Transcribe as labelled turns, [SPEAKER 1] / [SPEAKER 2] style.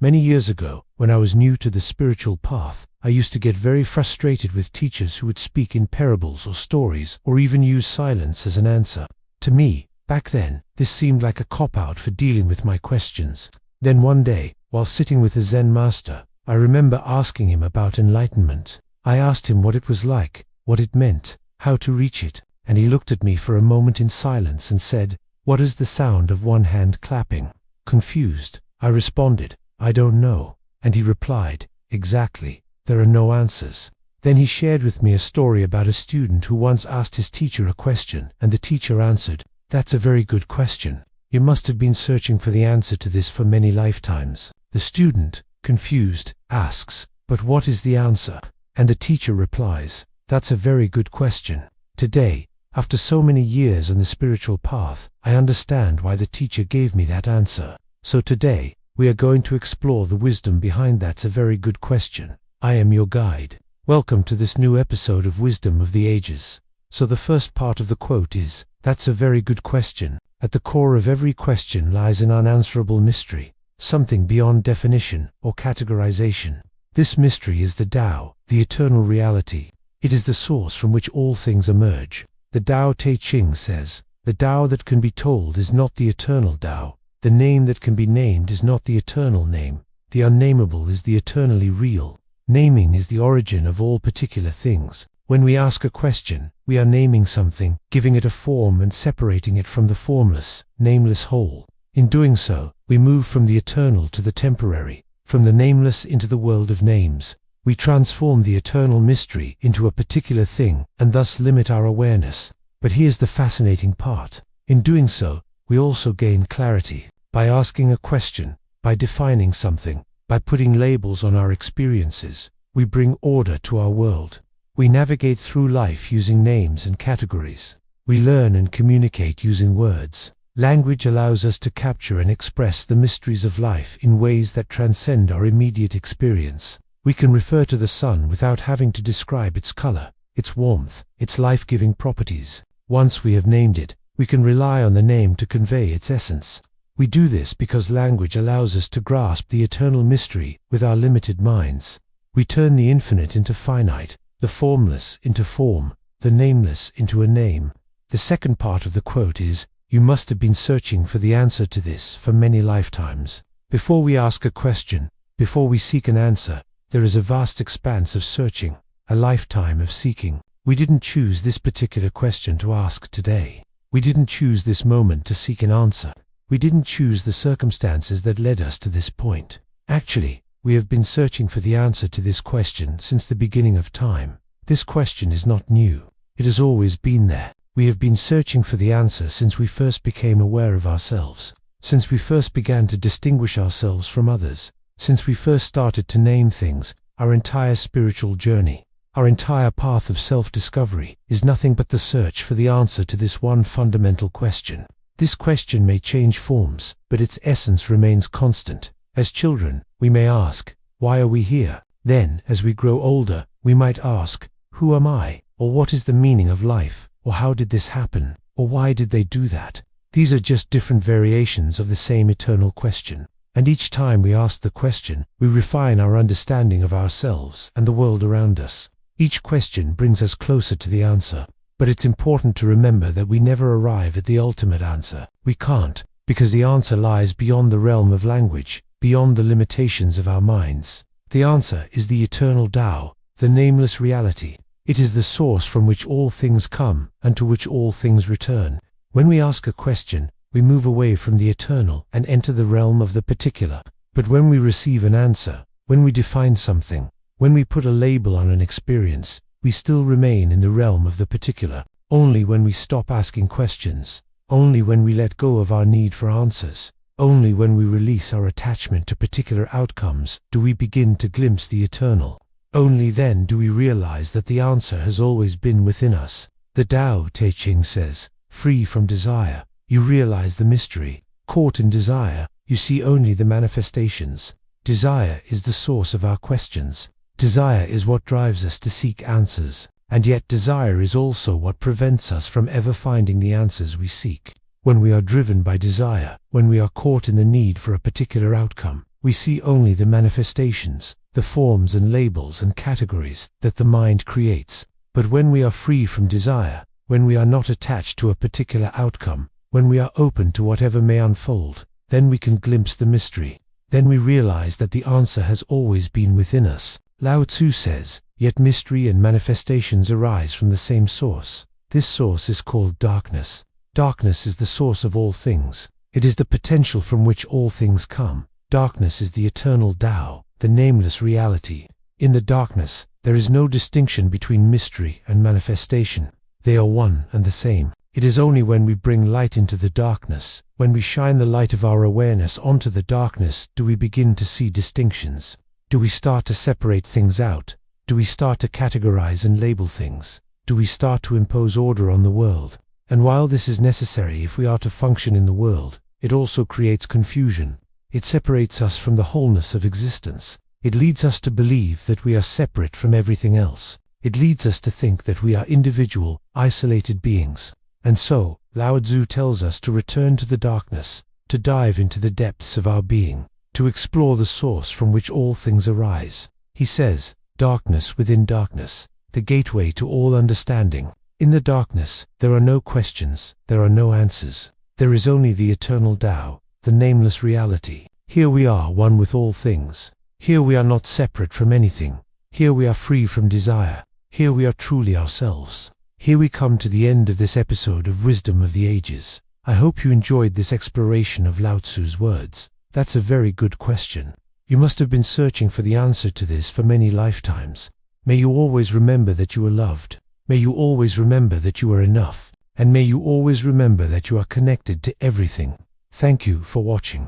[SPEAKER 1] Many years ago, when I was new to the spiritual path, I used to get very frustrated with teachers who would speak in parables or stories, or even use silence as an answer. To me, back then, this seemed like a cop-out for dealing with my questions. Then one day, while sitting with a Zen master, I remember asking him about enlightenment. I asked him what it was like, what it meant, how to reach it, and he looked at me for a moment in silence and said, "What is the sound of one hand clapping?" Confused, I responded, "I don't know." And he replied, "Exactly, there are no answers." Then he shared with me a story about a student who once asked his teacher a question, and the teacher answered, "That's a very good question. You must have been searching for the answer to this for many lifetimes." The student, confused, asks, "But what is the answer?" And the teacher replies, "That's a very good question." Today, after so many years on the spiritual path, I understand why the teacher gave me that answer. So today, we are going to explore the wisdom behind "That's a very good question." I am your guide. Welcome to this new episode of Wisdom of the Ages. So the first part of the quote is, "That's a very good question." At the core of every question lies an unanswerable mystery, something beyond definition or categorization. This mystery is the Tao, the eternal reality. It is the source from which all things emerge. The Tao Te Ching says, "The Tao that can be told is not the eternal Tao. The name that can be named is not the eternal name. The unnamable is the eternally real." Naming is the origin of all particular things. When we ask a question, we are naming something, giving it a form and separating it from the formless, nameless whole. In doing so, we move from the eternal to the temporary, from the nameless into the world of names. We transform the eternal mystery into a particular thing and thus limit our awareness. But here's the fascinating part. In doing so, we also gain clarity. By asking a question, by defining something, by putting labels on our experiences, we bring order to our world. We navigate through life using names and categories. We learn and communicate using words. Language allows us to capture and express the mysteries of life in ways that transcend our immediate experience. We can refer to the sun without having to describe its color, its warmth, its life-giving properties. Once we have named it, we can rely on the name to convey its essence. We do this because language allows us to grasp the eternal mystery with our limited minds. We turn the infinite into finite, the formless into form, the nameless into a name. The second part of the quote is, "You must have been searching for the answer to this for many lifetimes." Before we ask a question, before we seek an answer, there is a vast expanse of searching, a lifetime of seeking. We didn't choose this particular question to ask today. We didn't choose this moment to seek an answer. We didn't choose the circumstances that led us to this point. Actually, we have been searching for the answer to this question since the beginning of time. This question is not new. It has always been there. We have been searching for the answer since we first became aware of ourselves, since we first began to distinguish ourselves from others, since we first started to name things. Our entire spiritual journey, our entire path of self-discovery, is nothing but the search for the answer to this one fundamental question. This question may change forms, but its essence remains constant. As children, we may ask, "Why are we here?" Then, as we grow older, we might ask, "Who am I?" Or "What is the meaning of life?" Or "How did this happen?" Or "Why did they do that?" These are just different variations of the same eternal question. And each time we ask the question, we refine our understanding of ourselves and the world around us. Each question brings us closer to the answer. But it's important to remember that we never arrive at the ultimate answer. We can't, because the answer lies beyond the realm of language, beyond the limitations of our minds. The answer is the eternal Tao, the nameless reality. It is the source from which all things come and to which all things return. When we ask a question, we move away from the eternal and enter the realm of the particular. But when we receive an answer, when we define something, when we put a label on an experience, we still remain in the realm of the particular. Only when we stop asking questions, only when we let go of our need for answers, only when we release our attachment to particular outcomes, do we begin to glimpse the eternal. Only then do we realize that the answer has always been within us. The Tao Te Ching says, "Free from desire, you realize the mystery. Caught in desire, you see only the manifestations." Desire is the source of our questions. Desire is what drives us to seek answers, and yet desire is also what prevents us from ever finding the answers we seek. When we are driven by desire, when we are caught in the need for a particular outcome, We see only the manifestations, the forms and labels and categories that the mind creates. But when we are free from desire, when we are not attached to a particular outcome, when we are open to whatever may unfold, then we can glimpse the mystery. Then we realize that the answer has always been within us. Lao Tzu says, "Yet mystery and manifestations arise from the same source. This source is called darkness. Darkness is the source of all things. It is the potential from which all things come. Darkness is the eternal Tao, the nameless reality. In the darkness, there is no distinction between mystery and manifestation. They are one and the same. It is only when we bring light into the darkness, when we shine the light of our awareness onto the darkness, do we begin to see distinctions. Do we start to separate things out? Do we start to categorize and label things? Do we start to impose order on the world? And while this is necessary if we are to function in the world, it also creates confusion. It separates us from the wholeness of existence. It leads us to believe that we are separate from everything else. It leads us to think that we are individual, isolated beings. And so, Lao Tzu tells us to return to the darkness, to dive into the depths of our being, to explore the source from which all things arise. He says, "Darkness within darkness, the gateway to all understanding. In the darkness, there are no questions, there are no answers. There is only the eternal Tao, the nameless reality. Here we are one with all things. Here we are not separate from anything. Here we are free from desire. Here we are truly ourselves." Here we come to the end of this episode of Wisdom of the Ages. I hope you enjoyed this exploration of Lao Tzu's words. That's a very good question. You must have been searching for the answer to this for many lifetimes. May you always remember that you are loved. May you always remember that you are enough. And may you always remember that you are connected to everything. Thank you for watching.